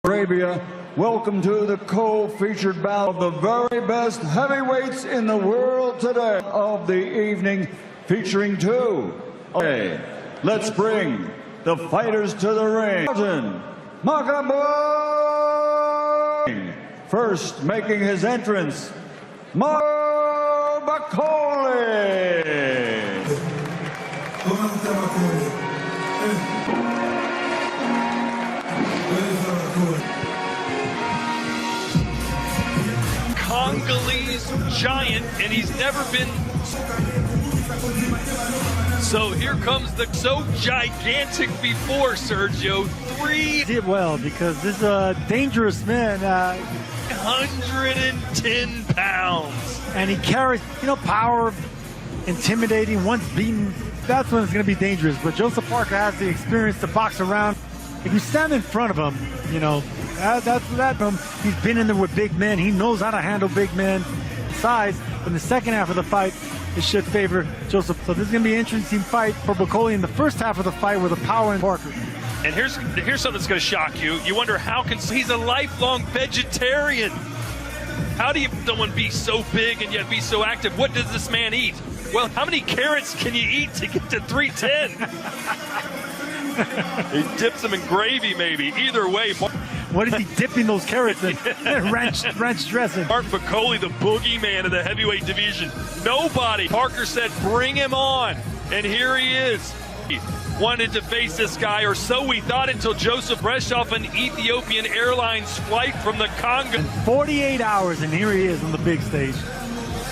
Arabia, welcome to the co-featured bout of the very best heavyweights in the world today of the evening, featuring two. Okay, let's bring the fighters to the ring. Bakole. First, making his entrance, Bakole. Congolese giant, and he's never been. So here comes the so gigantic before, Sergio. Did well because this is a dangerous man. 110 pounds. And he carries, power, intimidating. Once beaten, that's when it's going to be dangerous. But Joseph Parker has the experience to box around. If you stand in front of him, he's been in there with big men. He knows how to handle big men size. But in the second half of the fight, it should favor Joseph. So this is going to be an interesting fight for Bakole in the first half of the fight with the power in Parker. And here's something that's going to shock you. You wonder he's a lifelong vegetarian. How do someone be so big and yet be so active? What does this man eat? Well, how many carrots can you eat to get to 310? He dips them in gravy, maybe. Either way. What is he dipping those carrots in? ranch dressing. Mark Bakole, the boogeyman of the heavyweight division. Nobody. Parker said, bring him on. And here he is. He wanted to face this guy, or so we thought, until Joseph fresh off an Ethiopian Airlines flight from the Congo. 48 hours, and here he is on the big stage.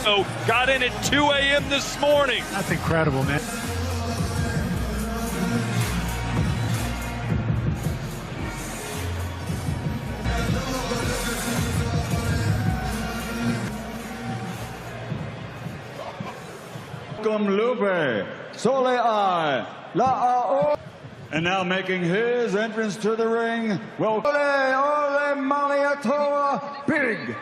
So got in at 2 a.m. this morning. That's incredible, man. Lupe Soleil Laao. And now making his entrance to the ring, well, Ole Maliatoa Big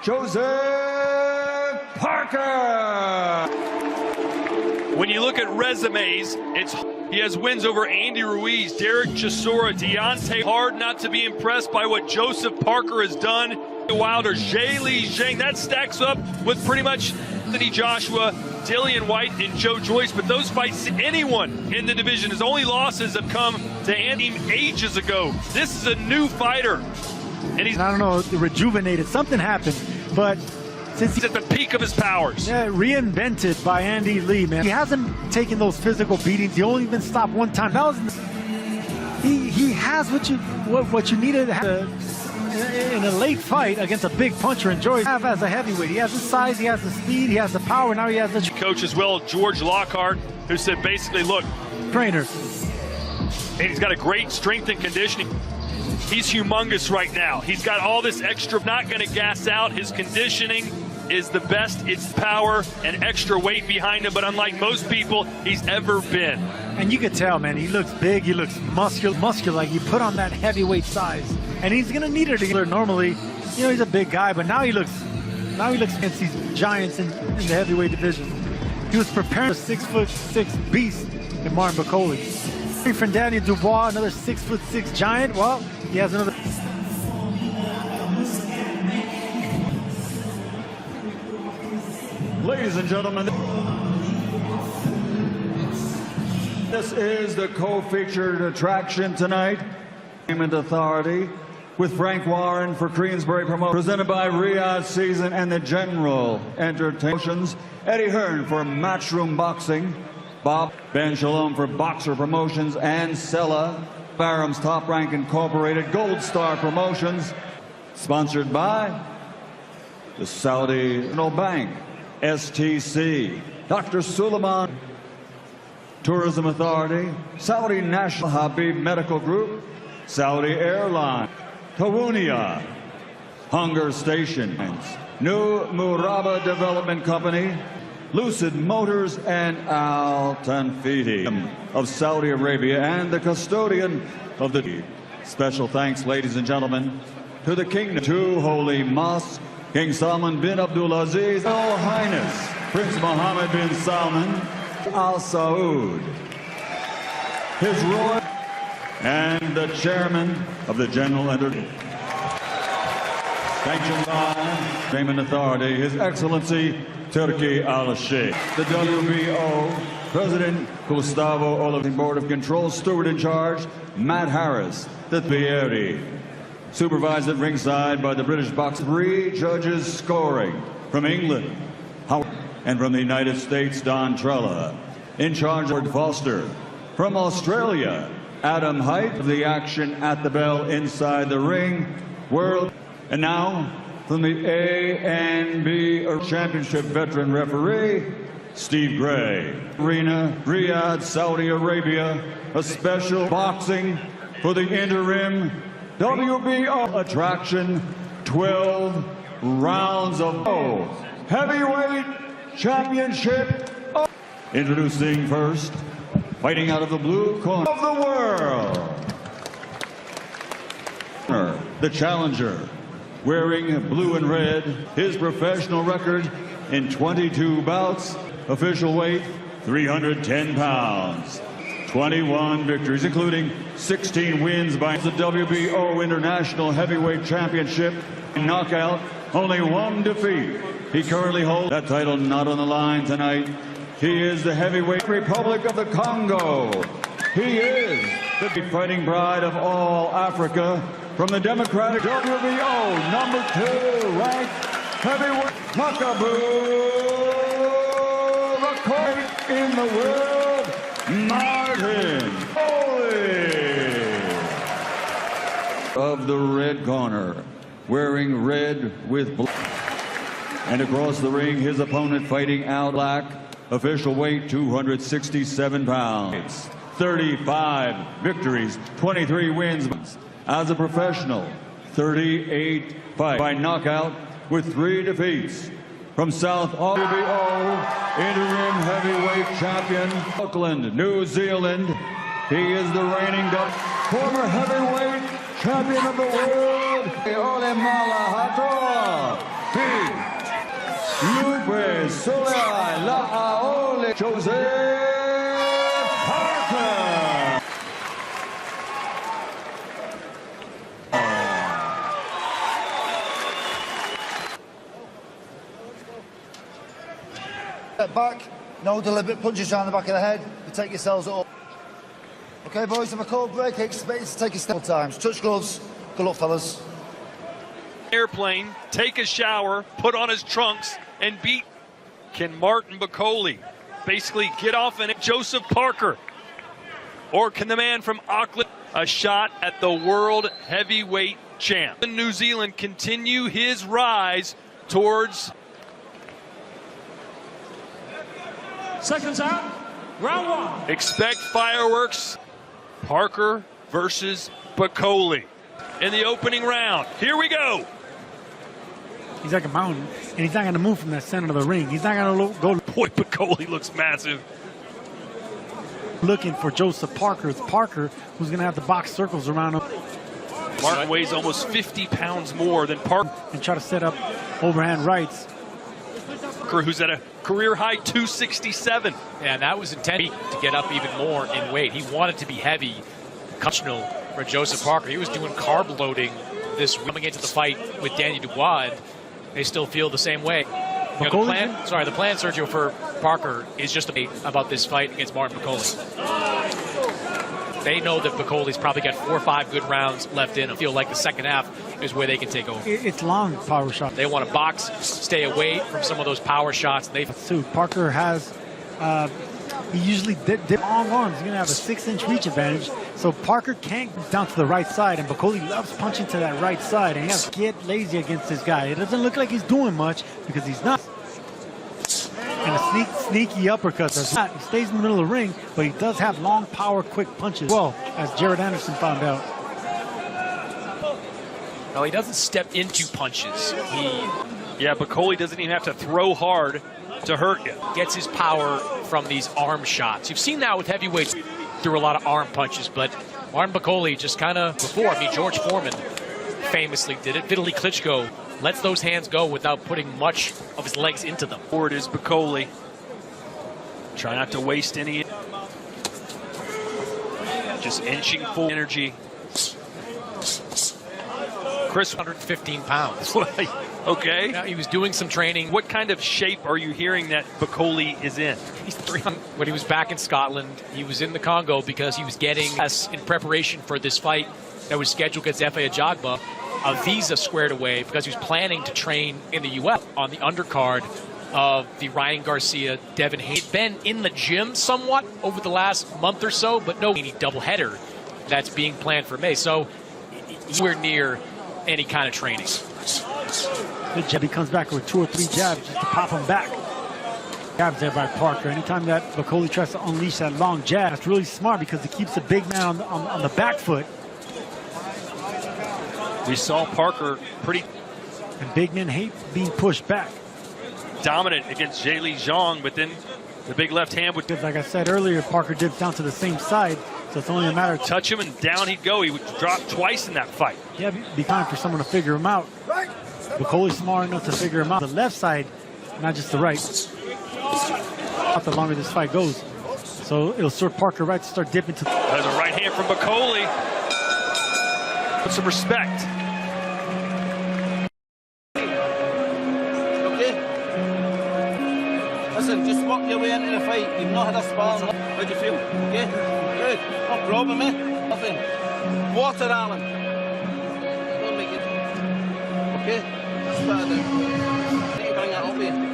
Joseph Parker. When you look at resumes, he has wins over Andy Ruiz, Derek Chisora, Deontay. Hard not to be impressed by what Joseph Parker has done. Wilder, Zheli Zhang, that stacks up with pretty much Anthony Joshua, Dillian White, and Joe Joyce. But those fights, anyone in the division, his only losses have come to Andy ages ago. This is a new fighter. And he's, I don't know, rejuvenated. Something happened. But since he's at the peak of his powers. Yeah, reinvented by Andy Lee, man. He hasn't taken those physical beatings. He only been stopped one time. That was he has what you needed to have in a late fight against a big puncher. And Joyce have as a heavyweight. He has the size, he has the speed, he has the power. Now he has the coach as well, George Lockhart, who said basically, look, trainer. And he's got a great strength and conditioning. He's humongous right now. He's got all this extra, not going to gas out. His conditioning is the best. It's power and extra weight behind him, but unlike most people he's ever been. And you can tell, man, he looks big, he looks muscular, like he put on that heavyweight size. And he's going to need it again. Normally, he's a big guy, but now he looks against these giants in the heavyweight division. He was preparing a 6'6" beast in Martin Bakole. From Daniel Dubois, another 6'6" giant. Well, he has another. Ladies and gentlemen, this is the co-featured attraction tonight. Entertainment Authority with Frank Warren for Queensbury Promotions, presented by Riyadh Season and the General Entertainment. Eddie Hearn for Matchroom Boxing, Bob Ben Shalom for Boxer Promotions, and Sella Barham's Top Rank Incorporated, Gold Star Promotions, sponsored by the Saudi National Bank, STC, Dr. Suleiman Tourism Authority, Saudi National Habib Medical Group, Saudi Airlines, Tawunia, Hunger Stations, New Muraba Development Company, Lucid Motors, and Al Tanfidi of Saudi Arabia, and the custodian of the special thanks, ladies and gentlemen, to the Kingdom, to Holy Mosque, King Salman bin Abdulaziz, Royal Highness Prince Mohammed bin Salman Al Saud, His Royal and the chairman of the General Entertainment. Sanctioned by Name and Authority, His Excellency Turki Al-Sheikh. The WBO President Gustavo Oliveira, Board of Control, Steward in Charge Matt Harris, the Pieri. Supervised at ringside by the British boxer. 3 judges scoring from England, and from the United States, Don Trella. In charge, Lord Foster. From Australia, Adam Height. The action at the bell inside the ring. World. And now, from the A&B Championship veteran referee, Steve Gray. Arena, Riyadh, Saudi Arabia. A special boxing for the interim WBO attraction. 12 rounds of heavyweight championship. Introducing first, fighting out of the blue corner of the world, the challenger, wearing blue and red, his professional record in 22 bouts, official weight 310 pounds, 21 victories, including 16 wins by the WBO International Heavyweight Championship knockout, only 1 defeat. He currently holds that title. Not on the line tonight. He is the heavyweight Republic of the Congo. He is the fighting pride of all Africa from the Democratic WBO #2 ranked heavyweight Bakole, Bakole in the world, Martin Bakole. Of the red corner, wearing red with black. And across the ring, his opponent fighting out black, official weight 267 pounds, 35 victories, 23 wins. As a professional, 38 fights by knockout with 3 defeats. From South WBO interim heavyweight champion, Auckland, New Zealand. He is the reigning former heavyweight champion of the world, Ole Malahato. Lupe Solea La'aole Joseph Parker. Step back, no deliberate punches around the back of the head. You take yourselves up. Okay, boys, have a cold break. Expect to take a step times. Touch gloves. Good luck, fellas. Airplane, take a shower, put on his trunks, and beat. Can Martin Bakole basically get off in it? Joseph Parker? Or can the man from Auckland, a shot at the world heavyweight champ? New Zealand continue his rise towards. Seconds out, round 1. Expect fireworks. Parker versus Bakole in the opening round. Here we go. He's like a mountain, and he's not going to move from that center of the ring. He's not going to go. Boy, Bakole looks massive. Looking for Joseph Parker. It's Parker who's going to have to box circles around him. Martin weighs almost 50 pounds more than Parker. And try to set up overhand rights. Parker, who's at a career high 267. And that was intended to get up even more in weight. He wanted to be heavy. Conventional for Joseph Parker. He was doing carb loading this coming into the fight with Danny Dubois. They still feel the same way. You know, the plan, Sergio, for Parker is just about this fight against Martin Bakole. They know that Bacole's probably got 4 or 5 good rounds left in. I feel like the second half is where they can take over. It's long power shot. They want to box, stay away from some of those power shots. Parker has, he usually dip long arms. He's going to have a 6-inch reach advantage. So Parker can't get down to the right side, and Bakole loves punching to that right side, and he has to get lazy against this guy. It doesn't look like he's doing much because he's not. And a sneaky uppercut. He stays in the middle of the ring, but he does have long power, quick punches. Well, as Jared Anderson found out. No, he doesn't step into punches. Yeah, Bakole doesn't even have to throw hard to hurt you. Gets his power from these arm shots. You've seen that with heavyweights through a lot of arm punches, but Martin Bakole just kind of before. I mean, George Foreman famously did it. Vitaly Klitschko lets those hands go without putting much of his legs into them. Forward is Bakole. Try not to waste any. just inching full energy. Chris, 115 pounds. okay. Now, he was doing some training. What kind of shape are you hearing that Bakole is in? He's 300. When he was back in Scotland, he was in the Congo because he was getting us in preparation for this fight that was scheduled against Efe Ajagba, a visa squared away because he was planning to train in the U.S. on the undercard of the Ryan Garcia, Devin Haney. He'd been in the gym somewhat over the last month or so, but no any doubleheader that's being planned for May. So we're near any kind of training. Good jab. He comes back with 2 or 3 jabs just to pop him back. Jabs there by Parker. Anytime that Bakole tries to unleash that long jab, it's really smart because it keeps the big man on the back foot. We saw Parker pretty And big men hate being pushed back. dominant against Jay Lee Zhang, but then the big left hand would Because like I said earlier, Parker dips down to the same side, so it's only a matter of touch him and down he'd go. He would drop twice in that fight. yeah, be time for someone to figure him out. Bakole's smart enough to figure him out. The left side, not just the right. The longer this fight goes. So it'll serve Parker right to start dipping to There's a right hand from Bakole. Put some respect. Okay? Listen, just work your way into the fight. You've not had a spar. How do you feel? Okay? Good. No problem, eh? Nothing. Water, Alan. Don't make it. Okay? Just put it down. Need to bring that up here.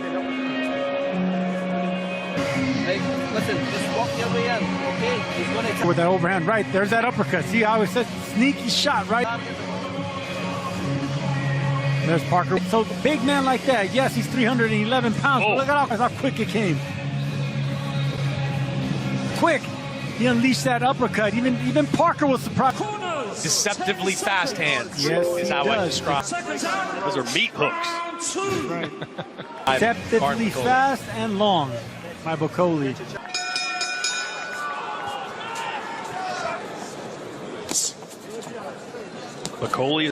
Right, listen, just walk your way in, okay? He's going to with that overhand right. There's that uppercut. See how it says sneaky shot, right? There's Parker. So big man like that, yes, he's 311 pounds. But look at how quick it came. Quick. He unleashed that uppercut. Even Parker was surprised. Deceptively fast hands. Yes, is he how I does. describe. Those are meat hooks. Right. Deceptively fast and long by Bakole. Bakole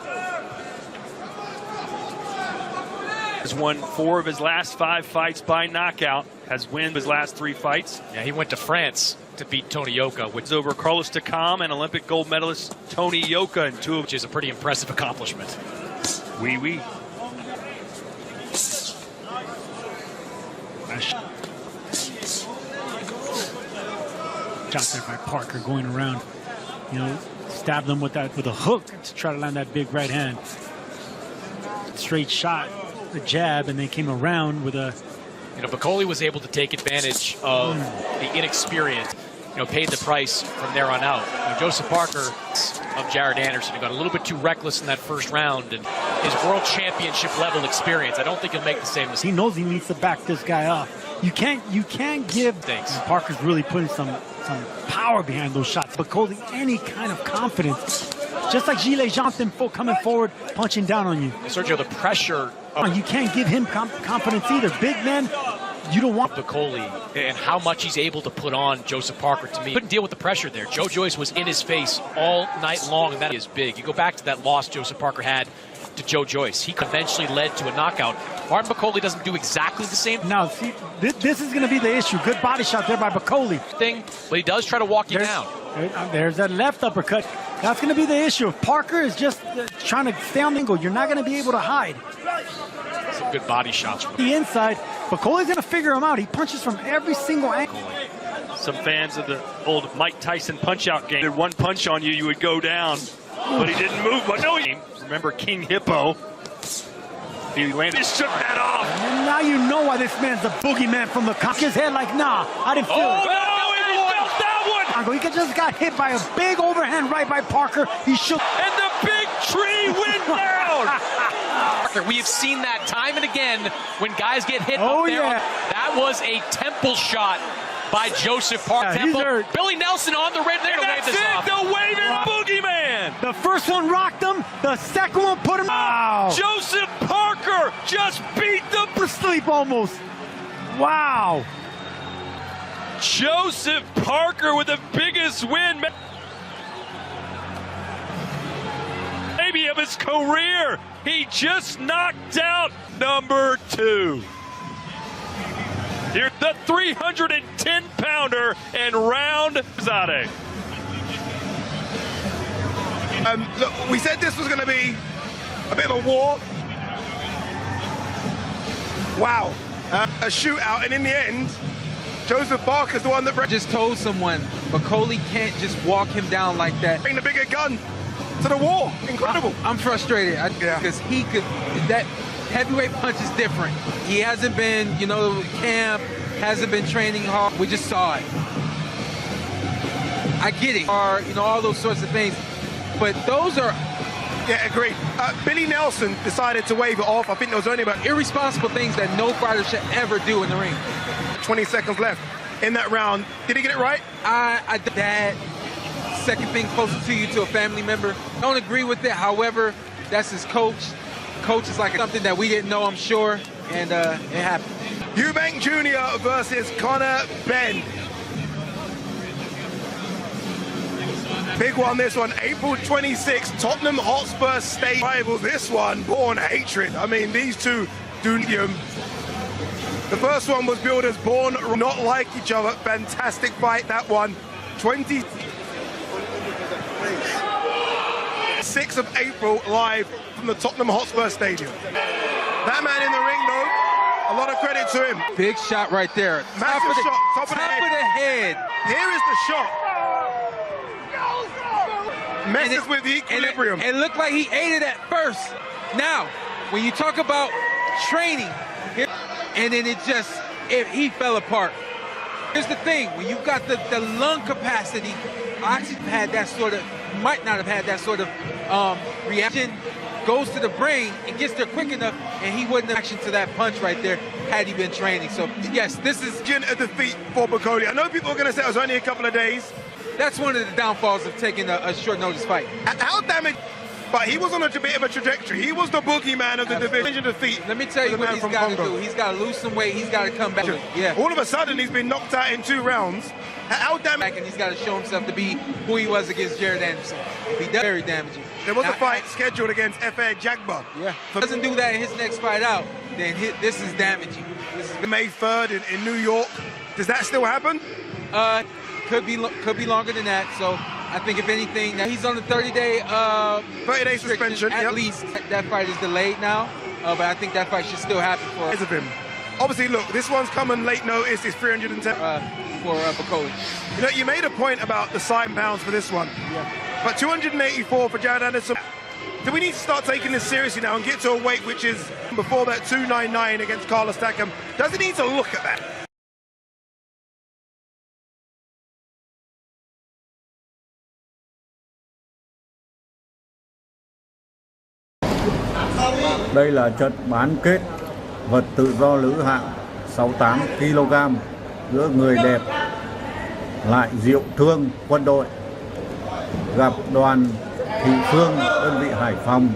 has won 4 of his last 5 fights by knockout. Has won his last 3 fights. Yeah, he went to France to beat Tony Yoka, It's over Carlos Takam and Olympic gold medalist Tony Yoka in 2 of which is a pretty impressive accomplishment. wee. Shot there by Parker going around, stabbed them with a hook to try to land that big right hand. Straight shot, the jab, and they came around with a. Bakole was able to take advantage of the inexperience. Paid the price from there on out. Joseph Parker of Jared Anderson, who got a little bit too reckless in that first round, and his world championship level experience, I don't think he'll make the same mistake. He knows he needs to back this guy off. You can't give. Thanks. Parker's really putting some power behind those shots. Bakole, any kind of confidence, just like Gilles Johnson coming forward, punching down on you. Sergio, the pressure. You can't give him confidence either. Big man, you don't want Bakole and how much he's able to put on Joseph Parker, to me. Couldn't deal with the pressure there. Joe Joyce was in his face all night long, and that is big. You go back to that loss Joseph Parker had to Joe Joyce. He eventually led to a knockout. Martin Bakole doesn't do exactly the same Now, see, this is going to be the issue. Good body shot there by Bakole. thing, but he does try to walk you down. There's that left uppercut. That's going to be the issue. If Parker is just trying to stay on the angle, you're not going to be able to hide. Some good body shots from The inside, Bakole's going to figure him out. He punches from every single angle. Some fans of the old Mike Tyson punch-out game. Did one punch on you, you would go down. But he didn't move. But no, remember King Hippo? He landed. Just shook that off. And now you know why this man's the boogeyman from the cock his head like, nah, I didn't feel it. No, he felt that one. He just got hit by a big overhand right by Parker. He shook. And the big tree went down. Parker, we have seen that time and again when guys get hit Oh, up there. yeah. That was a temple shot by Joseph Parker. Yeah, he's hurt. Billy Nelson on the red. They're going to wave this off. The waving boogeyman. The first one rocked him. The second one put him out. Joseph Parker just beat the Sleep almost. Wow. Joseph Parker with the biggest win maybe of his career. He just knocked out number 2. Here's the 310-pounder and round Zade. Look, we said this was going to be a bit of a war. Wow. A shootout, and in the end, Joseph Parker's the one that just told someone Bakole can't just walk him down like that. bring the bigger gun to the wall. Incredible. I'm frustrated because he could. That heavyweight punch is different. He hasn't been, camp, hasn't been training hard. We just saw it. I get it. Or, all those sorts of things. But those are Yeah, agreed. Billy Nelson decided to wave it off. I think there was only about irresponsible things that no fighter should ever do in the ring. 20 seconds left in that round. Did he get it right? That second thing closer to you to a family member. Don't agree with it. However, that's his coach. Coach is like something that we didn't know, I'm sure, and it happened. Eubank Jr. versus Conor Benn. Big one, this one, April 26th, Tottenham Hotspur State rivals. This one, born hatred. I mean, these two do. The first one was billed as born not like each other. Fantastic fight, that one. 26th of April, live from the Tottenham Hotspur Stadium. That man in the ring, though, a lot of credit to him. Big shot right there. Massive shot, top of the head. Here is the shot. Messes with the equilibrium. It looked like he ate it at first. Now, when you talk about training, and then he fell apart. Here's the thing, when you've got the lung capacity, I actually might not have had that sort of reaction, goes to the brain and gets there quick enough, and he wouldn't have action to that punch right there had he been training. So, yes, this is a defeat for Bakole. I know people are going to say it was only a couple of days. That's one of the downfalls of taking a short notice fight. How damaged, but he was on a bit of a trajectory. He was the boogeyman of the division defeat. Let me tell you what he's got to do. He's got to lose some weight. He's got to come back. Yeah. All of a sudden, he's been knocked out in 2 rounds. How damaged? And he's got to show himself to be who he was against Jared Anderson. He does very damaging. There was a fight scheduled against F.A. Jagba. Yeah. If he doesn't do that in his next fight out, then this is damaging. This is May 3rd in New York. Does that still happen? Could be longer than that. So I think if anything, now he's on the 30-day 30-day suspension. At least that fight is delayed now, but I think that fight should still happen for of him. Obviously, look, this one's coming late notice. It's 310 for Bakole. You made a point about the side pounds for this one. Yeah. But 284 for Jared Anderson. Do we need to start taking this seriously now and get to a weight which is before that 299 against Carlos Takam? Does he need to look at that? Đây là trận bán kết vật tự do nữ hạng 68 kg giữa người đẹp lại Diệu Thương quân đội gặp Đoàn Thị Phương đơn vị Hải Phòng